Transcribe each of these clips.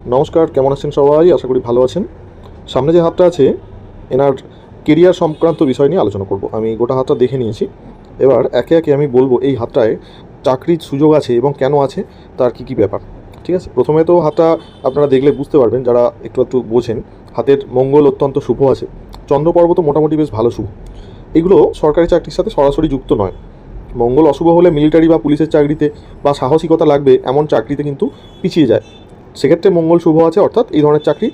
নমস্কার, কেমন আছেন সবাই? আশা করি ভালো আছেন। সামনে যে হাতটা আছে এনার কেরিয়ার সংক্রান্ত বিষয় নিয়ে আলোচনা করব। আমি গোটা হাতটা দেখে নিয়েছি। এবার একে একে আমি বলবো এই হাতটায় চাকরির সুযোগ আছে এবং কেন আছে, তার কী কী ব্যাপার। ঠিক আছে? প্রথমে তো হাতটা আপনারা দেখলে বুঝতে পারবেন, যারা একটু একটু বোঝেন। হাতের মঙ্গল অত্যন্ত শুভ আছে, চন্দ্র পর্বত মোটামুটি বেশ ভালো শুভ। এগুলো সরকারি চাকরির সাথে সরাসরি যুক্ত নয়। মঙ্গল অশুভ হলে মিলিটারি বা পুলিশের চাকরিতে বা সাহসিকতা লাগবে এমন চাকরিতে কিন্তু পিছিয়ে যায়। সেক্ষেত্রে মঙ্গল শুভ আছে, অর্থাৎ এই ধরনের চাকরি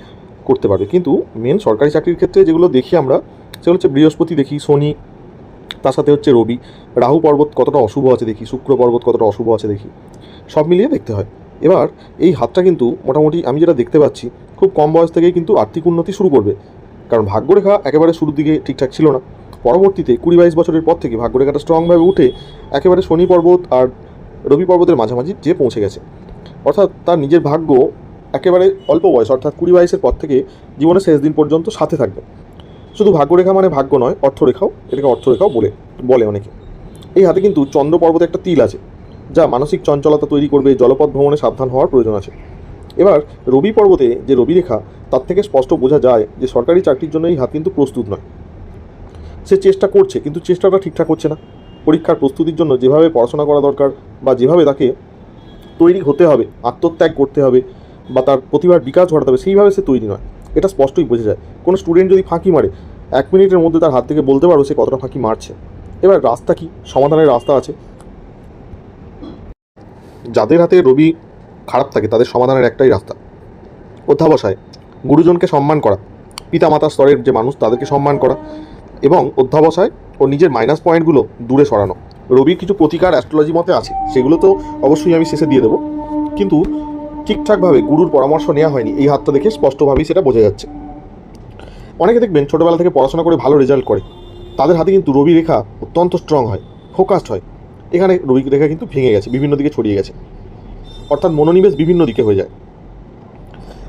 করতে পারবে। কিন্তু মেন সরকারি চাকরির ক্ষেত্রে যেগুলো দেখি আমরা, সেগুলো হচ্ছে বৃহস্পতি দেখি, শনি, তার সাথে হচ্ছে রবি, রাহু পর্বত কতটা অশুভ আছে দেখি, শুক্র পর্বত কতটা অশুভ আছে দেখি, সব মিলিয়ে দেখতে হয়। এবার এই হাতটা কিন্তু মোটামুটি আমি যেটা দেখতে পাচ্ছি, খুব কম বয়স থেকেই কিন্তু আর্থিক উন্নতি শুরু করবে। কারণ ভাগ্যরেখা একেবারে শুরুর দিকে ঠিকঠাক ছিল না, পরবর্তীতে 20-22 বছরের পর থেকে ভাগ্যরেখাটা স্ট্রংভাবে উঠে একেবারে শনি পর্বত আর রবি পর্বতের মাঝামাঝি যে পৌঁছে গেছে। অর্থাৎ তার নিজের ভাগ্য একেবারে অল্প বয়স, অর্থাৎ 20-22-এর পর থেকে জীবনের শেষ দিন পর্যন্ত সাথে থাকবে। শুধু ভাগ্যরেখা মানে ভাগ্য নয়, অর্থরেখাও, এটাকে অর্থরেখাও বলে অনেকে। এই হাতে কিন্তু চন্দ্র পর্বতে একটা তিল আছে, যা মানসিক চঞ্চলতা তৈরি করবে। জলপথ ভ্রমণে সাবধান হওয়ার প্রয়োজন আছে। এবার রবি পর্বতে যে রবি রেখা, তার থেকে স্পষ্ট বোঝা যায় যে সরকারি চাকরির জন্য এই হাত কিন্তু প্রস্তুত নয়। সে চেষ্টা করছে, কিন্তু চেষ্টাটা ঠিকঠাক হচ্ছে না। পরীক্ষার প্রস্তুতির জন্য যেভাবে পড়াশোনা করা দরকার বা যেভাবে তাকে তৈরি হতে হবে, আত্মত্যাগ করতে হবে বা তার প্রতিভার বিকাশ ঘটাতে হবে, সেইভাবে সে তৈরি নয়। এটা স্পষ্টই বোঝা যায়। কোনো স্টুডেন্ট যদি ফাঁকি মারে, 1 মিনিটের মধ্যে তার হাত থেকে বলতে পারো সে কতটা ফাঁকি মারছে। এবার রাস্তা কি? সমাধানের রাস্তা আছে। যাদের হাতে রবি খারাপ থাকে তাদের সমাধানের একটাই রাস্তা, অধ্যাবসায়। গুরুজনকে সম্মান করা, পিতা মাতার স্তরের যে মানুষ তাদেরকে সম্মান করা, এবং অধ্যাবসায় ও নিজের মাইনাস পয়েন্টগুলো দূরে সরানো। রবির কিছু প্রতিকার অ্যাস্ট্রোলজি মতে আছে, সেগুলো তো অবশ্যই আমি শেষে দিয়ে দেবো। কিন্তু ঠিকঠাকভাবে গুরুর পরামর্শ নেওয়া হয়নি, এই হাতটা দেখে স্পষ্টভাবেই সেটা বোঝা যাচ্ছে। অনেকে দেখবেন ছোটোবেলা থেকে পড়াশোনা করে ভালো রেজাল্ট করে, তাদের হাতে কিন্তু রবি রেখা অত্যন্ত স্ট্রং হয়, ফোকাসড হয়। এখানে রবি রেখা কিন্তু ভেঙে গেছে, বিভিন্ন দিকে ছড়িয়ে গেছে, অর্থাৎ মনোনিবেশ বিভিন্ন দিকে হয়ে যায়।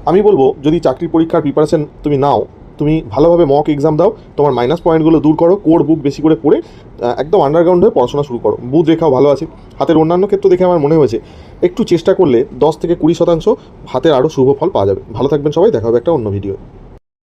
আমি বলবো, যদি চাকরির পরীক্ষার প্রিপারেশন তুমি নাও, তুমি ভালোভাবে মক এক্সাম দাও, তোমার মাইনাস পয়েন্টগুলো দূর করো, কোর বুক বেশি করে পড়ে একদম আন্ডারগ্রাউন্ড হয়ে পড়াশোনা শুরু করো। বুধ রেখাও ভালো আছে। হাতের অন্যান্য ক্ষেত্র দেখে আমার মনে হয়েছে একটু চেষ্টা করলে 10 থেকে 20% হাতের আরও শুভ ফল পাওয়া যাবে। ভালো থাকবেন সবাই, দেখা হবে একটা অন্য ভিডিও।